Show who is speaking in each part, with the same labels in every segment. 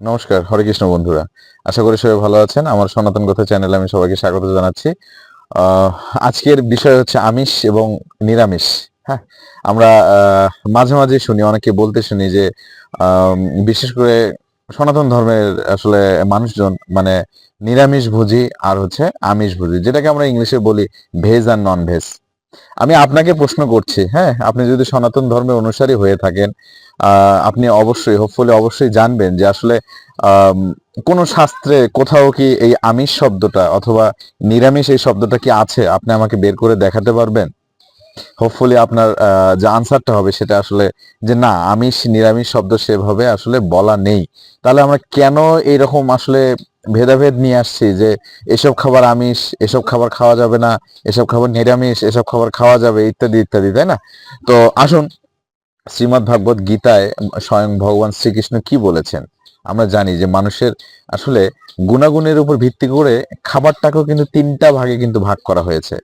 Speaker 1: নমস্কার, হরে কৃষ্ণ বন্ধুরা। আশা করি সবাই ভালো আছেন। আমার সনাতন কথা চ্যানেলে আমি সবাইকে স্বাগত জানাচ্ছি। আহ, আজকের বিষয় হচ্ছে আমিষ এবং নিরামিষ। হ্যাঁ, আমরা মাঝে মাঝে শুনি, অনেকে বলতে শুনি যে আম, বিশেষ করে সনাতন ধর্মের আসলে মানুষজন মানে নিরামিষ ভোজী আর হচ্ছে আমিষ ভোজী, যেটাকে আমরা ইংলিশে বলি ভেজ আর নন ভেজ। আমি আপনাকে প্রশ্ন করছি, হ্যাঁ, আপনি যদি সনাতন ধর্মের অনুসারী হয়ে থাকেন, আপনি অবশ্যই হোপফুলি অবশ্যই জানবেন যে আসলে আম, কোন শাস্ত্রে কোথাও কি এই আমিষ শব্দটা অথবা নিরামিষ এই শব্দটা কি আছে, আপনি আমাকে বের করে দেখাতে পারবেন? হোপফুলি আপনার যে আনসারটা হবে সেটা আসলে যে না, আমিষ নিরামিষ শব্দ সেভাবে আসলে বলা নেই। তাহলে আমরা কেন এইরকম আসলে ভেদাভেদ নিয়ে আসছি যে এসব খাবার আমিষ, এসব খাবার খাওয়া যাবে না, এসব খাবার নিরামিষ, এসব খাবার খাওয়া যাবে, ইত্যাদি ইত্যাদি, তাই না? তো আসুন, শ্রীমদ্ ভাগবত গীতায় স্বয়ং ভগবান শ্রীকৃষ্ণ কি বলেছেন। আমরা জানি যে মানুষের আসলে গুণাগুণের উপর ভিত্তি করে খাবারটাকেও কিন্তু তিনটা ভাগে কিন্তু ভাগ করা হয়েছে।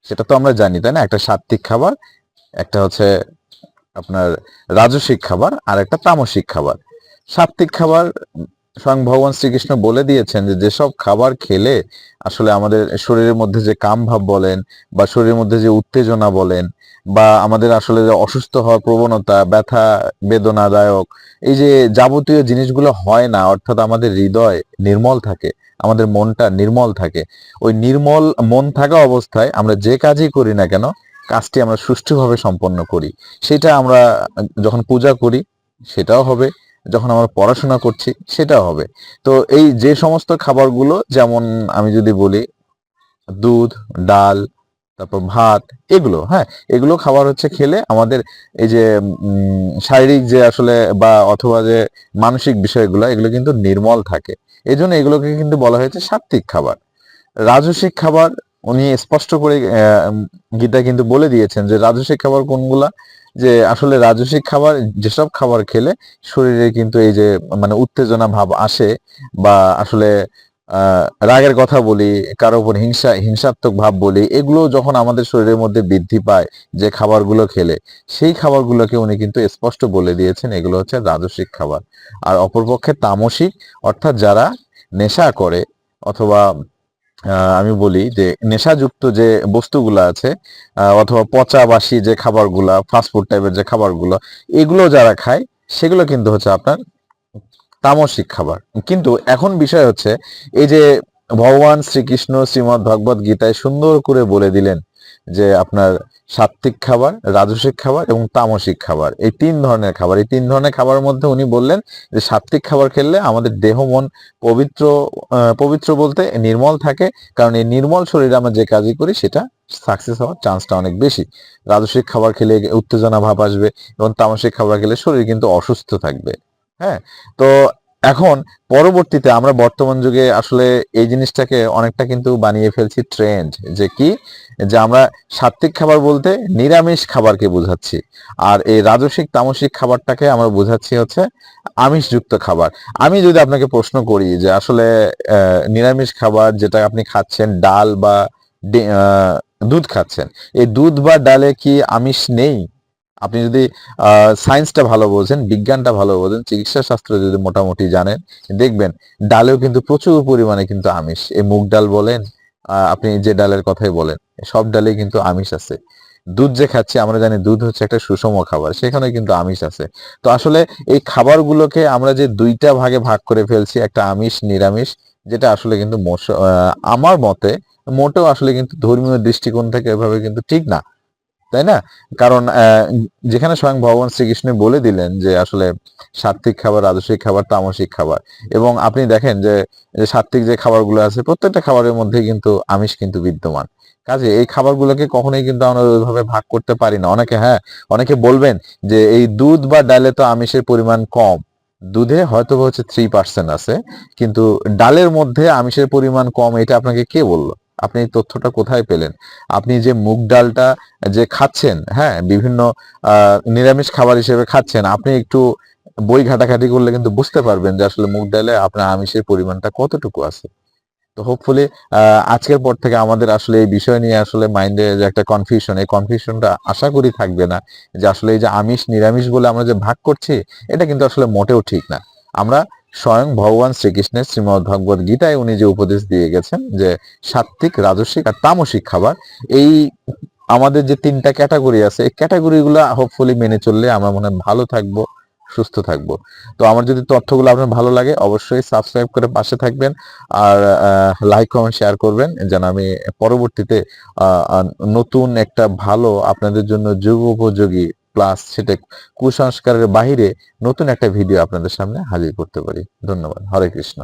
Speaker 1: সেটা তো আমরা জানি, তাই না? একটা সাত্ত্বিক খাবার, একটা হচ্ছে আপনার রাজসিক খাবার, আর একটা তামসিক খাবার। সাত্ত্বিক খাবার স্বয়ং ভগবান শ্রীকৃষ্ণ বলে দিয়েছেন যে যেসব খাবার খেলে আসলে আমাদের শরীরের মধ্যে যে কাম ভাব বলেন বা শরীরের মধ্যে যে উত্তেজনা বলেন বা আমাদের আসলে যে অসুস্থ হওয়ার প্রবণতা, ব্যথা বেদনাদায়ক, এই যে যাবতীয় জিনিসগুলো হয় না, অর্থাৎ আমাদের হৃদয় নির্মল থাকে, আমাদের মনটা নির্মল থাকে। ওই নির্মল মন থাকা অবস্থায় আমরা যে কাজই করি না কেন, কাজটি আমরা সুষ্ঠুভাবে সম্পন্ন করি। সেটা আমরা যখন পূজা করি সেটাও হবে, যখন আমরা পড়াশোনা করছি সেটাও হবে। তো এই যে সমস্ত খাবারগুলো, যেমন আমি যদি বলি দুধ, ডাল, তারপর ভাত, এগুলো, হ্যাঁ, এগুলো খাবার হচ্ছে খেলে আমাদের এই যে শারীরিক যে আসলে বা অথবা যে মানসিক বিষয়গুলো, এগুলো কিন্তু নির্মল থাকে। এই জন্য এগুলোকে কিন্তু বলা হয়েছে সাত্ত্বিক খাবার। রাজসিক খাবার উনি স্পষ্ট করে গীতায় কিন্তু বলে দিয়েছেন যে রাজসিক খাবার কোনগুলা, যে আসলে রাজসিক খাবার যেসব খাবার খেলে শরীরে কিন্তু এই যে মানে উত্তেজনা ভাব আসে বা আসলে রাগের কথা বলি, কারো উপর হিংসাত্মক ভাব বলি, এগুলো যখন আমাদের শরীরের মধ্যে বৃদ্ধি পায় যে খাবারগুলো খেলে, সেই খাবারগুলোকে উনি কিন্তু স্পষ্ট বলে দিয়েছেন এগুলো হচ্ছে রাজসিক খাবার। আর অপরপক্ষে তামসিক, অর্থাৎ যারা নেশা করে অথবা আমি বলি যে নেশাযুক্ত যে বস্তুগুলো আছে, অথবা পচা বাসি যে খাবারগুলা, ফাস্টফুড টাইপের যে খাবারগুলো, এগুলো যারা খায় সেগুলো কিন্তু হচ্ছে আপনার তামসিক খাবার। কিন্তু এখন বিষয় হচ্ছে এই যে ভগবান শ্রীকৃষ্ণ শ্রীমদ্ ভগবত গীতায় সুন্দর করে বলে দিলেন যে আপনার সাত্ত্বিক খাবার, রাজসিক খাবার এবং তামসিক খাবার, এই তিন ধরনের খাবার। এই তিন ধরনের খাবারের মধ্যে উনি বললেন যে সাত্ত্বিক খাবার খেলে আমাদের দেহ মন পবিত্র, পবিত্র বলতে নির্মল থাকে। কারণ এই নির্মল শরীরে আমরা যে কাজই করি সেটা সাকসেস হওয়ার চান্সটা অনেক বেশি। রাজসিক খাবার খেলে উত্তেজনা ভাব আসবে এবং তামসিক খাবার খেলে শরীর কিন্তু অসুস্থ থাকবে। হ্যাঁ, তো এখন পরবর্তীতে আমরা বর্তমান যুগে আসলে এই জিনিসটাকে অনেকটা কিন্তু বানিয়ে ফেলছি ট্রেন্ড, যে কি, যে আমরা সাত্ত্বিক খাবার বলতে নিরামিষ খাবারকে বোঝাচ্ছি, আর এই রাজসিক তামসিক খাবারটাকে আমরা বোঝাচ্ছি হচ্ছে আমিষযুক্ত খাবার। আমি যদি আপনাকে প্রশ্ন করি যে আসলে নিরামিষ খাবার যেটা আপনি খাচ্ছেন, ডাল বা দুধ খাচ্ছেন, এই দুধ বা ডালে কি আমিষ নেই? আপনি যদি সায়েন্সটা ভালো বোঝেন, বিজ্ঞানটা ভালো বোঝেন, চিকিৎসা শাস্ত্র যদি মোটামুটি জানেন, দেখবেন ডালেও কিন্তু প্রচুর পরিমাণে কিন্তু আমিষ। এই মুগ ডাল বলেন, আপনি যে ডালের কথাই বলেন, সব ডালেই কিন্তু আমিষ আছে। দুধ যে খাচ্ছি, আমরা জানি দুধ হচ্ছে একটা সুষম খাবার, সেখানে কিন্তু আমিষ আছে। তো আসলে এই খাবারগুলোকে আমরা যে দুইটা ভাগে ভাগ করে ফেলছি, একটা আমিষ নিরামিষ, যেটা আসলে কিন্তু আমার মতে মোটেও আসলে কিন্তু ধর্মীয় দৃষ্টিকোণ থেকে এভাবে কিন্তু ঠিক না, তাই না? কারণ যেখানে স্বয়ং ভগবান শ্রীকৃষ্ণ বলে দিলেন যে আসলে সাত্ত্বিক খাবার, রাজসিক খাবার, তামসিক খাবার, এবং আপনি দেখেন যে যে সাত্ত্বিক যে খাবারগুলো আছে প্রত্যেকটা খাবারের মধ্যে কিন্তু আমিষ কিন্তু বিদ্যমান। কাজে এই খাবারগুলোকে কখনোই কিন্তু আমরা ওইভাবে ভাগ করতে পারি না। অনেকে, হ্যাঁ, অনেকে বলবেন যে এই দুধ বা ডালে তো আমিষের পরিমাণ কম। দুধে হয়তো বা হচ্ছে 3% আছে, কিন্তু ডালের মধ্যে আমিষের পরিমাণ কম, এটা আপনাকে কে বললো? আপনি এই তথ্যটা কোথায় পেলেন? আপনি যে মুগ ডালটা যে খাচ্ছেন, হ্যাঁ, বিভিন্ন নিরামিষ খাবার হিসেবে খাচ্ছেন, আপনি একটু বই ঘাটাঘাটি করলে কিন্তু বুঝতে পারবেন যে আসলে মুগ ডালে আপনার আমিষের পরিমাণটা কতটুকু আছে। তো হোপফুলি আজকের পর থেকে আমাদের আসলে এই বিষয় নিয়ে আসলে মাইন্ডে যে একটা কনফিউশন, এই কনফিউশনটা আশা করি থাকবে না। যে আসলে এই যে আমিষ নিরামিষ বলে আমরা যে ভাগ করছি, এটা কিন্তু আসলে মোটেও ঠিক না। আমরা স্বয়ং ভগবান শ্রীকৃষ্ণের শ্রীমদ্ ভগবত গীতায় উনি যে উপদেশ দিয়ে গেছেন যে সাত্ত্বিক, রাজসিক আর তামসিক খাবার, এই আমাদের যে তিনটা ক্যাটাগরি আছে, এই ক্যাটাগরিগুলো হোপফুলি মেনে চললে আমরা মনে হয় ভালো থাকবো, সুস্থ থাকবো। তো আমার যদি তথ্যগুলো আপনার ভালো লাগে অবশ্যই সাবস্ক্রাইব করে পাশে থাকবেন, আর লাইক কমেন্ট শেয়ার করবেন, যেন আমি পরবর্তীতে নতুন একটা ভালো আপনাদের জন্য যুগোপযোগী প্লাস সেটা কুসংস্কারের বাহিরে নতুন একটা ভিডিও আপনাদের সামনে হাজির করতে পারি। ধন্যবাদ। হরে কৃষ্ণ।